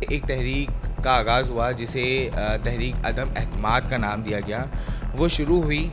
ایک تحریک کا آغاز ہوا جسے تحریک عدم اعتماد کا نام دیا گیا. وہ شروع ہوئی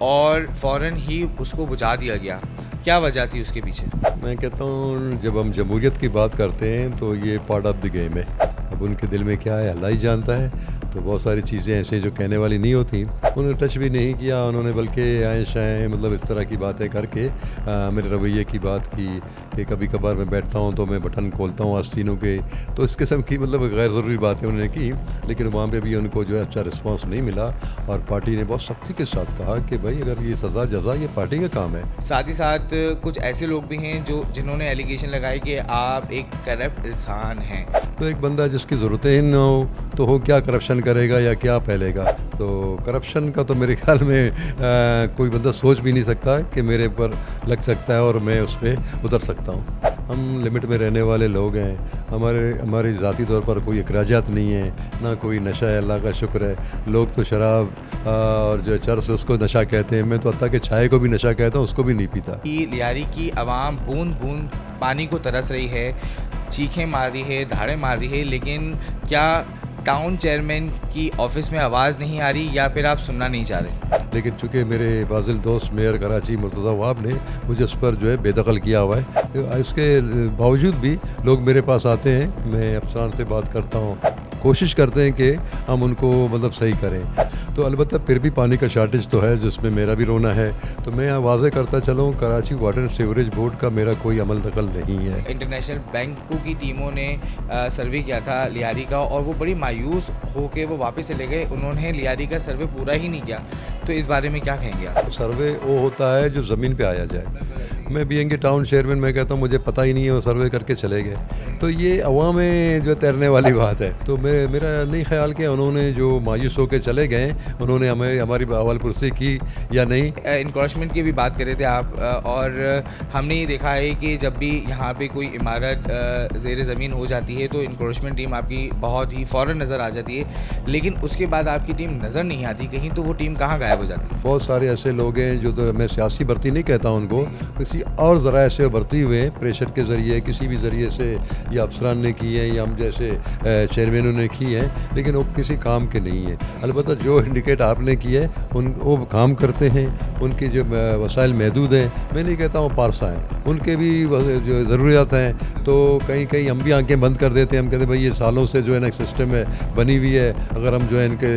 اور فوراً ہی اس کو بجھا دیا گیا. کیا وجہ تھی اس کے پیچھے؟ میں کہتا ہوں جب ہم جمہوریت کی بات کرتے ہیں تو یہ پارٹ آف دی گیم ہے. اب ان کے دل میں کیا ہے اللہ ہی جانتا ہے. تو بہت ساری چیزیں ایسے جو کہنے والی نہیں ہوتی انہوں نے ٹچ بھی نہیں کیا. انہوں نے بلکہ آئیں شائیں مطلب اس طرح کی باتیں کر کے میرے رویے کی بات کی کہ کبھی کبھار میں بیٹھتا ہوں تو میں بٹن کھولتا ہوں آستینوں کے. تو اس قسم کی مطلب غیر ضروری باتیں انہوں نے کی. لیکن وہاں پہ بھی ان کو جو ہے اچھا رسپانس نہیں ملا اور پارٹی نے بہت سختی کے ساتھ کہا کہ بھائی اگر یہ سزا جزا یہ پارٹی کا کام ہے. ساتھ ہی ساتھ کچھ ایسے لوگ بھی ہیں جنہوں نے ایلیگیشن لگائی کہ آپ ایک کرپٹ انسان ہیں. تو ایک بندہ جس کی ضرورتیں ہی نہ ہو تو وہ کیا کرپشن کرے گا یا کیا پھیلے گا. تو کرپشن کا تو میرے خیال میں کوئی بندہ سوچ بھی نہیں سکتا کہ میرے پر لگ سکتا ہے اور میں اس پہ اتر سکتا ہوں. ہم لمٹ میں رہنے والے لوگ ہیں. ہماری ذاتی طور پر کوئی اخراجات نہیں ہیں, نہ کوئی نشہ ہے, اللہ کا شکر ہے. لوگ تو شراب اور جو چرس اس کو نشہ کہتے ہیں. میں تو حتیٰ کہ چائے کو بھی نشہ کہتا ہوں, اس کو بھی نہیں پیتا. لیاری کی عوام بوند بوند پانی کو ترس رہی ہے, چیخیں مار رہی ہے, دھاڑیں مار رہی ہے, لیکن کیا ٹاؤن چیئرمین کی آفس میں آواز نہیں آ رہی یا پھر آپ سننا نہیں چاہ رہے؟ لیکن چونکہ میرے فاضل دوست میئر کراچی مرتضیٰ وہاب نے مجھے اس پر جو ہے بے دخل کیا ہوا ہے. اس کے باوجود بھی لوگ میرے پاس آتے ہیں, میں افسران سے بات کرتا ہوں, کوشش کرتے ہیں کہ ہم ان کو مطلب صحیح کریں. تو البتہ پھر بھی پانی کا شارٹیج تو ہے جس میں میرا بھی رونا ہے. تو میں واضح کرتا چلوں Karachi water and sewerage board کا میرا کوئی عمل دخل نہیں ہے. انٹرنیشنل بینکوں کی ٹیموں نے سروے کیا تھا لیاری کا اور وہ بڑی مایوس ہو کے وہ واپس چلے گئے. انہوں نے لیاری کا سروے پورا ہی نہیں کیا. تو اس بارے میں کیا کہیں گے آپ؟ سروے وہ ہوتا ہے جو زمین پہ آیا جائے. میں بی این کے ٹاؤن چیئرمین میں کہتا ہوں مجھے پتہ ہی نہیں ہے, وہ سروے کر کے چلے گئے. تو یہ عوام میں جو تیرنے والی بات ہے. تو میرا نہیں خیال کہ انہوں نے جو مایوس ہو کے چلے گئے انہوں نے ہماری اول پرسی کی یا نہیں. انکروچمنٹ کی بھی بات کر رہے تھے آپ, اور ہم نے یہ دیکھا ہے کہ جب بھی یہاں پہ کوئی عمارت زیر زمین ہو جاتی ہے تو انکروچمنٹ ٹیم آپ کی بہت ہی فوراً نظر آ جاتی ہے, لیکن اس کے بعد آپ کی ٹیم نظر نہیں آتی کہیں. تو وہ ٹیم کہاں غائب ہو جاتی ہے؟ بہت سارے ایسے لوگ ہیں جو تو میں سیاسی بھرتی نہیں کہتا ان کو, کسی اور ذرائع سے بھرتی ہوئے پریشر کے ذریعے کسی بھی ذریعے سے یا افسران نے کی ہیں یا ہم جیسے چیئرمینوں نے کی ہیں, لیکن وہ کسی کام کے نہیں ہیں. البتہ جو انڈیکیٹ آپ نے کی ہے وہ کام کرتے ہیں. ان کی جو وسائل محدود ہیں, میں نہیں کہتا ہوں پارسا ہیں, ان کے بھی جو ضروریات ہیں. تو کہیں ہم بھی آنکھیں بند کر دیتے ہیں. ہم کہتے ہیں بھائی یہ سالوں سے جو ہے نا ایک سسٹم ہے بنی ہوئی ہے, اگر ہم جو ہے ان کے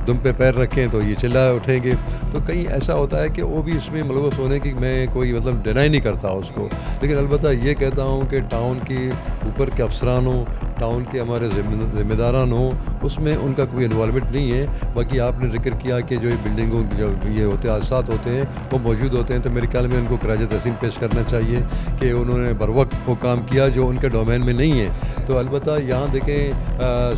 دم پہ پیر رکھیں تو یہ چلا اٹھیں گے. تو کہیں ایسا ہوتا ہے کہ وہ بھی اس میں ملوث ہونے کی میں کوئی مطلب ڈینائی نہیں کرتا اس کو. لیکن البتہ یہ کہتا ہوں کہ ٹاؤن کی اوپر کے افسران ہوں, ٹاؤن کے ہمارے ذمہ داران ہوں, اس میں ان کا کوئی انوالومنٹ نہیں ہے. باقی آپ نے ذکر کیا کہ جو بلڈنگوں جو یہ ہوتے حادثات ہوتے ہیں وہ موجود ہوتے ہیں, تو میرے خیال میں ان کو خراج تحسین پیش کرنا چاہیے کہ انہوں نے بر وقت وہ کام کیا جو ان کے ڈومین میں نہیں ہے. تو البتہ یہاں دیکھیں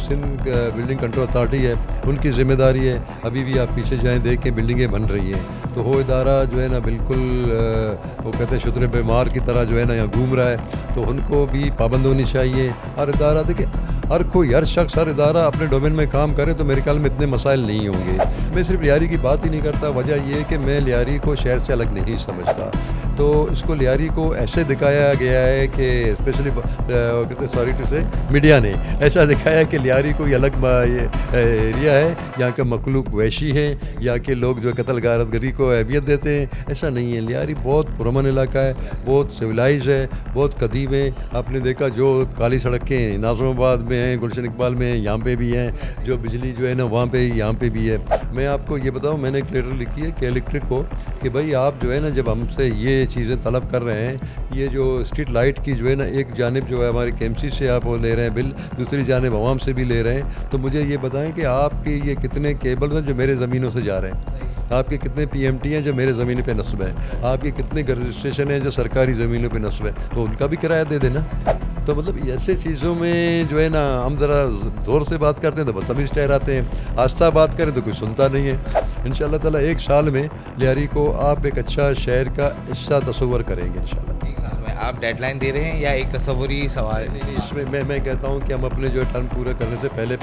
سندھ بلڈنگ کنٹرول اتھارٹی ہے, ان کی ذمہ داری ہے. ابھی بھی آپ پیچھے جائیں دیکھیں بلڈنگیں بن رہی ہیں. تو وہ ادارہ جو ہے نا بالکل وہ کہتے ہیں شتر بیمار کی طرح جو ہے نا یہاں گھوم رہا ہے. تو ان کو بھی پابند ہونی چاہیے. ہر ادارہ دیکھیں ہر شخص ہر ادارہ اپنے ڈومین میں کام کرے تو میرے خیال میں اتنے مسائل نہیں ہوں گے. میں صرف لیاری کی بات ہی نہیں کرتا, وجہ یہ ہے کہ میں لیاری کو شہر سے الگ نہیں سمجھتا. تو اس کو لیاری کو ایسے دکھایا گیا ہے کہ اسپیشلی سوری ٹو سے میڈیا نے ایسا دکھایا کہ لیاری کوئی الگ ایریا ہے, یہاں کے مخلوق وحشی ہیں, یا کہ لوگ جو قتل غارت گری کو اہمیت دیتے ہیں. ایسا نہیں ہے. لیاری بہت پرامن علاقہ ہے, بہت سویلائز ہے, بہت قدیم ہے. آپ نے دیکھا جو کالی سڑکیں ناظم آباد میں ہیں, گلشن اقبال میں ہیں, یہاں پہ بھی ہیں. جو بجلی جو ہے نا وہاں پہ یہاں پہ بھی ہے. میں آپ کو یہ بتاؤں, میں نے ایک لیٹر لکھی ہے کہ الیکٹرک کو کہ بھائی آپ جو ہے نا جب ہم سے یہ چیزیں طلب کر رہے ہیں, یہ جو اسٹریٹ لائٹ کی جو ہے نا ایک جانب جو ہے ہماری کے ایم سی سے آپ وہ لے رہے ہیں بل, دوسری جانب عوام سے بھی لے رہے ہیں, تو مجھے یہ بتائیں کہ آپ کے یہ کتنے کیبل ہیں جو میرے زمینوں سے جا رہے ہیں, آپ کے کتنے پی ایم ٹی ہیں جو میرے زمین پہ نصب ہیں, آپ کے کتنے رجسٹریشن ہیں جو سرکاری زمینوں پہ نصب ہیں, تو ان کا بھی کرایہ دے دینا. تو مطلب ایسے چیزوں میں جو ہے نا ہم ذرا زور سے بات کرتے ہیں تو بدتمیز ٹھہراتے ہیں, آہستہ بات کریں تو کوئی سنتا نہیں ہے. ان شاء اللہ تعالیٰ ایک سال میں لیاری کو آپ ایک اچھا شہر کا حصہ تصور کریں گے ان شاء اللہ. ایک سال میں آپ ڈیڈ لائن دے رہے ہیں یا ایک تصوری سوال؟ نہیں اس میں میں کہتا ہوں کہ ہم اپنے جو ٹرم پورا کرنے سے پہلے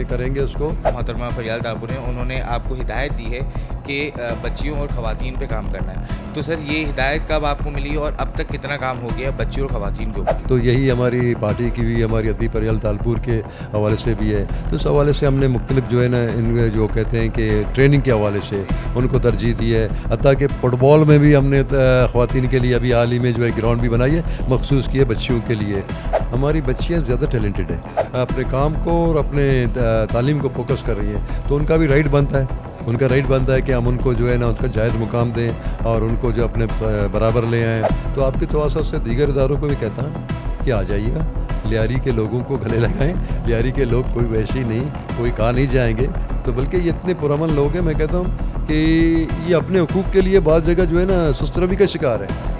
کریں گے اس کو. محترمہ فریال تالپور ہیں, انہوں نے آپ کو ہدایت دی ہے کہ بچیوں اور خواتین پہ کام کرنا ہے, تو سر یہ ہدایت کب آپ کو ملی اور اب تک کتنا کام ہو گیا بچیوں اور خواتین کے اوپر؟ تو یہی ہماری پارٹی کی بھی, ہماری ادی فریال تالپور کے حوالے سے بھی ہے. تو اس حوالے سے ہم نے مختلف جو ہے نا ان جو کہتے ہیں کہ ٹریننگ کے حوالے سے ان کو ترجیح دی ہے. حتیٰ کہ فٹ بال میں بھی ہم نے خواتین کے لیے ابھی حال ہی میں جو ہے گراؤنڈ بھی بنائی ہے مخصوص کی ہے بچیوں کے لیے. ہماری بچیاں زیادہ ٹیلنٹڈ ہیں, اپنے کام کو اور اپنے تعلیم کو فوکس کر رہی ہیں, تو ان کا بھی رائٹ بنتا ہے, ان کا رائٹ بنتا ہے کہ ہم ان کو جو ہے نا اس کا جائز مقام دیں اور ان کو جو اپنے برابر لے آئیں. تو آپ کی تواسط سے دیگر اداروں کو بھی کہتا ہوں کہ آ جائیے گا, لیاری کے لوگوں کو گلے لگائیں. لیاری کے لوگ کوئی ویسی نہیں, کوئی کہاں نہیں جائیں گے, تو بلکہ یہ اتنے پرامن لوگ ہیں. میں کہتا ہوں کہ یہ اپنے حقوق کے لیے بعض جگہ جو ہے نا سست روی کا شکار ہے.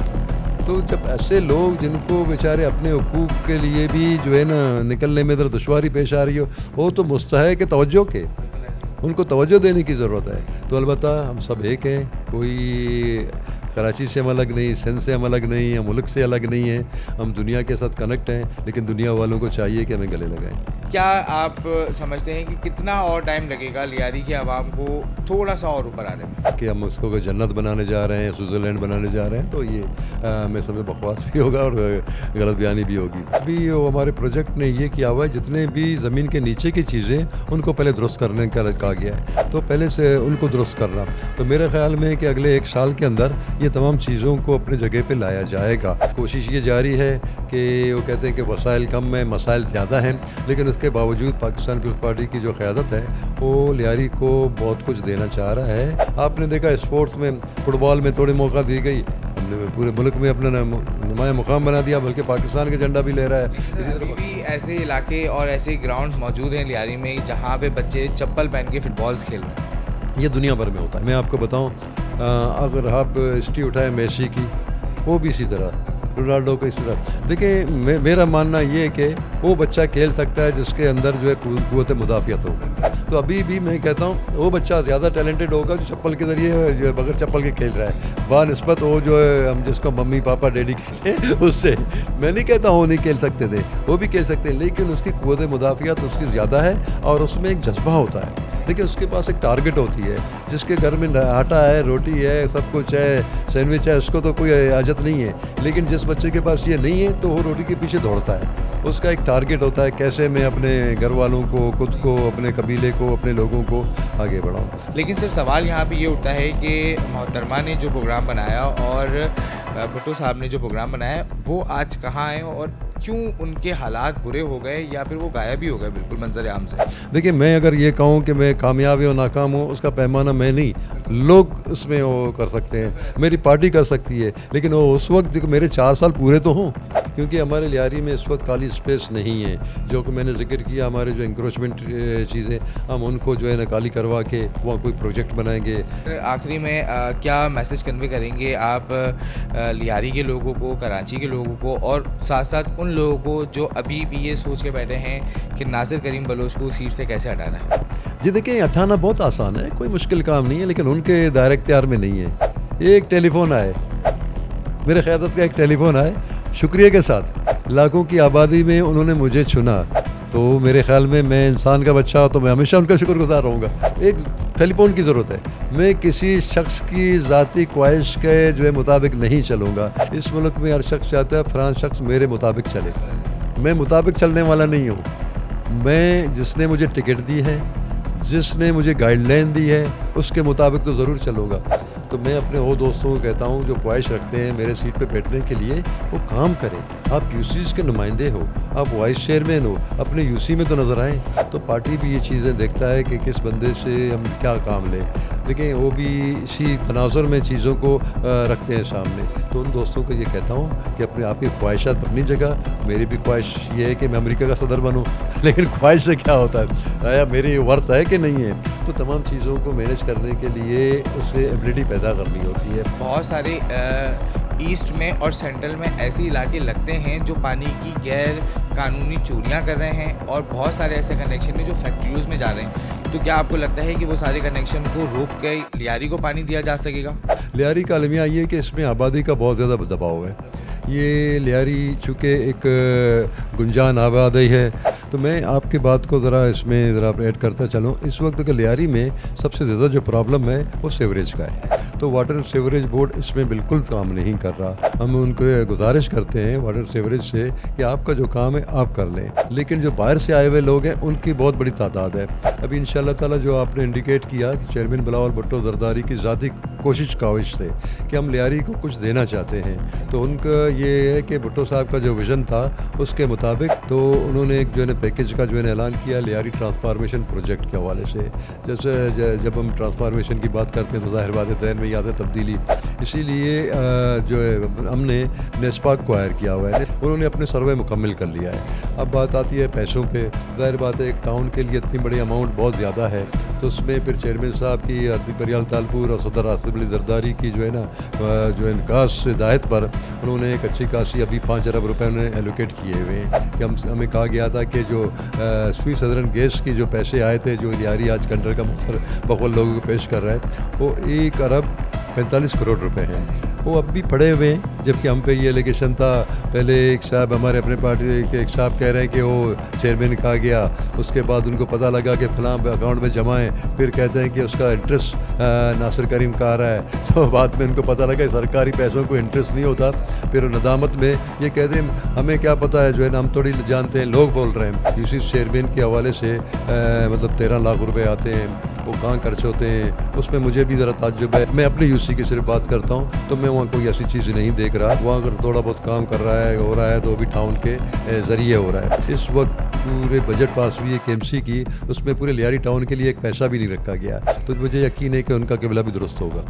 تو جب ایسے لوگ جن کو بیچارے اپنے حقوق کے لیے بھی جو ہے نا نکلنے میں ادھر دشواری پیش آ رہی ہو, وہ تو مستحق ہے توجہ کے, ان کو توجہ دینے کی ضرورت ہے. تو البتہ ہم سب ایک ہیں, کوئی کراچی سے ہم الگ نہیں, سندھ سے ہم الگ نہیں, ہم ملک سے الگ نہیں ہیں, ہم دنیا کے ساتھ کنیکٹ ہیں, لیکن دنیا والوں کو چاہیے کہ ہمیں گلے لگائیں. کیا آپ سمجھتے ہیں کہ کتنا اور ٹائم لگے گا لیاری کے عوام کو تھوڑا سا اور اوپر آنے میں؟ کہ ہم اس کو جنت بنانے جا رہے ہیں, سوئٹزرلینڈ بنانے جا رہے ہیں, تو یہ میں سمجھ بکواس بھی ہوگا اور غلط بیانی بھی ہوگی. ابھی ہمارے پروجیکٹ نے یہ کیا ہوا ہے جتنے بھی زمین کے نیچے کی چیزیں ان کو پہلے درست کرنے کا کہا گیا ہے, تو پہلے سے ان کو درست کرنا. تو میرے خیال میں کہ اگلے 1 سال کے اندر یہ تمام چیزوں کو اپنے جگہ پہ لایا جائے گا. کوشش یہ جاری ہے کہ وہ کہتے ہیں کہ وسائل کم ہیں, مسائل زیادہ ہیں, لیکن اس کے باوجود پاکستان پیپلز پارٹی کی جو قیادت ہے وہ لیاری کو بہت کچھ دینا چاہ رہا ہے. آپ نے دیکھا اسپورٹس میں, فٹ بال میں تھوڑی موقع دی گئی, ہم نے پورے ملک میں اپنا نمایاں مقام بنا دیا, بلکہ پاکستان کا جھنڈا بھی لے رہا ہے. ابھی بھی ایسے علاقے اور ایسے گراؤنڈز موجود ہیں لیاری میں جہاں پہ بچے چپل پہن کے فٹ بالز کھیل رہے ہیں. یہ دنیا بھر میں ہوتا ہے. میں آپ کو بتاؤں, اگر آپ ہسٹری اٹھائیں میسی کی, وہ بھی اسی طرح, رونالڈو کو اس طرح. دیکھیں میرا ماننا یہ ہے کہ وہ بچہ کھیل سکتا ہے جس کے اندر جو ہے قوت مدافعت ہو. تو ابھی بھی میں کہتا ہوں وہ بچہ زیادہ ٹیلنٹڈ ہوگا جو چپل کے ذریعے جو ہے بغیر چپل کے کھیل رہا ہے, بہ وہ جو ہے ہم جس کو ممی پاپا ڈیڈی کہتے ہیں اس سے. میں نہیں کہتا ہوں وہ نہیں کھیل سکتے تھے, وہ بھی کھیل سکتے ہیں, لیکن اس کی قوت مدافعت اس کی زیادہ ہے اور اس میں ایک جذبہ ہوتا ہے. دیکھیں اس کے پاس ایک ٹارگٹ ہوتی ہے. جس کے گھر میں آٹا ہے, روٹی ہے, سب کچھ ہے, سینڈوچ ہے, اس کو تو کوئی حاجت نہیں ہے. لیکن جس بچے کے پاس یہ نہیں ہے تو وہ روٹی کے پیچھے دوڑتا ہے. اس کا ایک ٹارگٹ ہوتا ہے, کیسے میں اپنے گھر والوں کو, خود کو, اپنے قبیلے کو, اپنے لوگوں کو آگے بڑھاؤں. لیکن سر سوال یہاں پہ یہ اٹھتا ہے کہ محترمہ نے جو پروگرام بنایا اور بھٹو صاحب نے جو پروگرام بنایا وہ آج کہاں ہیں اور کیوں ان کے حالات برے ہو گئے یا پھر وہ غائب ہی ہو گئے بالکل منظر عام سے؟ دیکھیں میں اگر یہ کہوں کہ میں کامیاب ہوں ناکام ہوں, اس کا پیمانہ میں نہیں, لوگ اس میں وہ کر سکتے ہیں, میری پارٹی کر سکتی ہے, لیکن وہ اس وقت میرے 4 سال پورے تو ہوں, کیونکہ ہمارے لیاری میں اس وقت خالی اسپیس نہیں ہے. جو کہ میں نے ذکر کیا, ہمارے جو انکروچمنٹ چیزیں ہم ان کو جو ہے نا خالی کروا کے وہاں کوئی پروجیکٹ بنائیں گے. آخری میں کیا میسج کنوے کریں گے آپ لیاری کے لوگوں کو, کراچی کے لوگوں کو, اور ساتھ ساتھ ان لوگوں کو جو ابھی بھی یہ سوچ کے بیٹھے ہیں کہ ناصر کریم بلوچ کو سیٹ سے کیسے ہٹانا ہے؟ جی دیکھیں ہٹانا بہت آسان ہے, کوئی مشکل کام نہیں ہے, لیکن ان کے دائرہ اختیار میں نہیں ہے. ایک ٹیلی فون آئے, میرے قیادت کا ایک ٹیلی فون آئے, شکریہ کے ساتھ لاکھوں کی آبادی میں انہوں نے مجھے چنا, تو میرے خیال میں انسان کا بچہ ہوں تو میں ہمیشہ ان کا شکر گزار رہوں گا. ایک ٹیلی فون کی ضرورت ہے. میں کسی شخص کی ذاتی خواہش کے جو ہے مطابق نہیں چلوں گا. اس ملک میں ہر شخص چاہتا ہے فلاں شخص میرے مطابق چلے, میں مطابق چلنے والا نہیں ہوں. میں جس نے مجھے ٹکٹ دی ہے, جس نے مجھے گائیڈ لائن دی ہے, اس کے مطابق تو ضرور چلوں گا. تو میں اپنے وہ دوستوں کو کہتا ہوں جو خواہش رکھتے ہیں میرے سیٹ پہ بیٹھنے کے لیے, وہ کام کریں. آپ یو سیز کے نمائندے ہو, آپ وائس چیئرمین ہو, اپنے یو سی میں تو نظر آئیں. تو پارٹی بھی یہ چیزیں دیکھتا ہے کہ کس بندے سے ہم کیا کام لیں. دیکھیں وہ بھی اسی تناظر میں چیزوں کو رکھتے ہیں سامنے. تو ان دوستوں کو یہ کہتا ہوں کہ اپنے آپ کی خواہشات اپنی جگہ, میری بھی خواہش یہ ہے کہ میں امریکہ کا صدر بنوں, لیکن خواہش سے کیا ہوتا ہے, آیا میری ورث ہے کہ نہیں ہے. تو تمام چیزوں کو مینیج کرنے کے لیے اسے ایبلٹی پیدا کرنی ہوتی ہے. بہت سارے ایسٹ میں اور سینٹرل میں ایسے علاقے لگتے ہیں جو پانی کی غیر قانونی چوریاں کر رہے ہیں, اور بہت سارے ایسے کنیکشن ہیں جو فیکٹریز میں جا رہے ہیں. تو کیا آپ کو لگتا ہے کہ وہ سارے کنیکشن کو روک کے لیاری کو پانی دیا جا سکے گا؟ لیاری کا المیہ یہ ہے کہ اس میں آبادی کا بہت زیادہ دباؤ ہے. یہ لیاری چونکہ ایک گنجان آبادی ہے تو میں آپ کی بات کو ذرا اس میں ذرا ایڈ کرتا چلوں. اس وقت کہ لیاری میں سب سے زیادہ جو پرابلم ہے وہ سیوریج کا ہے. تو واٹر سیوریج بورڈ اس میں بالکل کام نہیں کر رہا. ہم ان کو گزارش کرتے ہیں واٹر سیوریج سے کہ آپ کا جو کام ہے آپ کر لیں, لیکن جو باہر سے آئے ہوئے لوگ ہیں ان کی بہت بڑی تعداد ہے. ابھی ان شاء اللہ تعالیٰ جو آپ نے انڈیکیٹ کیا کہ چیئرمین بلاول بھٹو زرداری کی ذاتی کاوش سے کہ ہم لیاری کو کچھ دینا چاہتے ہیں, تو ان کا یہ ہے کہ بھٹو صاحب کا جو ویژن تھا اس کے مطابق تو انہوں نے ایک جو ہے نا پیکیج کا جو ہے نا اعلان کیا لیاری ٹرانسفارمیشن پروجیکٹ کے حوالے سے. جیسے جب ہم ٹرانسفارمیشن کی بات کرتے ہیں تو ظاہر بات ہے ذہن میں یاد ہے تبدیلی, اسی لیے جو ہے ہم نے نیسپاک کو ہائر کیا ہوا ہے. انہوں نے اپنے سروے مکمل کر لیا ہے. اب بات آتی ہے پیسوں پہ. ظاہر بات ہے ایک ٹاؤن کے لیے اتنی بڑی اماؤنٹ بہت زیادہ ہے, تو اس میں پھر چیئرمین صاحب کی بریال تالپور اور صدر آصف علی زرداری کی جو ہے نا جو انعکاس ہدایت پر انہوں نے ایک اچھی خاصی ابھی 5 ارب روپے انہوں نے ایلوکیٹ کیے ہوئے ہیں. کہ ہمیں کہا گیا تھا کہ جو سوئی سدرن گیس کی جو پیسے آئے تھے جو لیاری آج کنڈر کا بقول لوگوں کو پیش کر رہا ہے وہ 1 ارب 45 کروڑ روپے ہیں. وہ اب بھی پڑے ہوئے ہیں, جبکہ ہم پہ یہ ایلیگیشن تھا. پہلے ایک صاحب ہمارے اپنے پارٹی کے ایک صاحب کہہ رہے ہیں کہ وہ چیئرمین کہا گیا, اس کے بعد ان کو پتہ لگا کہ فلاں اکاؤنٹ میں جمع ہے, پھر کہتے ہیں کہ اس کا انٹرسٹ ناصر کریم کا آ رہا ہے. تو بعد میں ان کو پتہ لگا سرکاری پیسوں کو انٹرسٹ نہیں ہوتا. پھر ندامت میں یہ کہتے ہیں ہمیں کیا پتہ ہے جو ہے نا, ہم تھوڑی جانتے ہیں, لوگ بول رہے ہیں. اسی چیئرمین کے حوالے سے مطلب 13 لاکھ روپے آتے ہیں, وہ کہاں خرچ ہوتے ہیں, اس میں مجھے بھی ذرا تعجب ہے. میں اپنی یو سی کی صرف بات کرتا ہوں تو میں وہاں کوئی ایسی چیز نہیں دیکھ رہا. وہاں اگر تھوڑا بہت کام کر رہا ہے ہو رہا ہے تو بھی ٹاؤن کے ذریعے ہو رہا ہے. اس وقت پورے بجٹ پاس ہوئی ہے کے ایم سی کی, اس میں پورے لیاری ٹاؤن کے لیے ایک پیسہ بھی نہیں رکھا گیا. تو مجھے یقین ہے کہ ان کا قبلہ بھی درست ہوگا.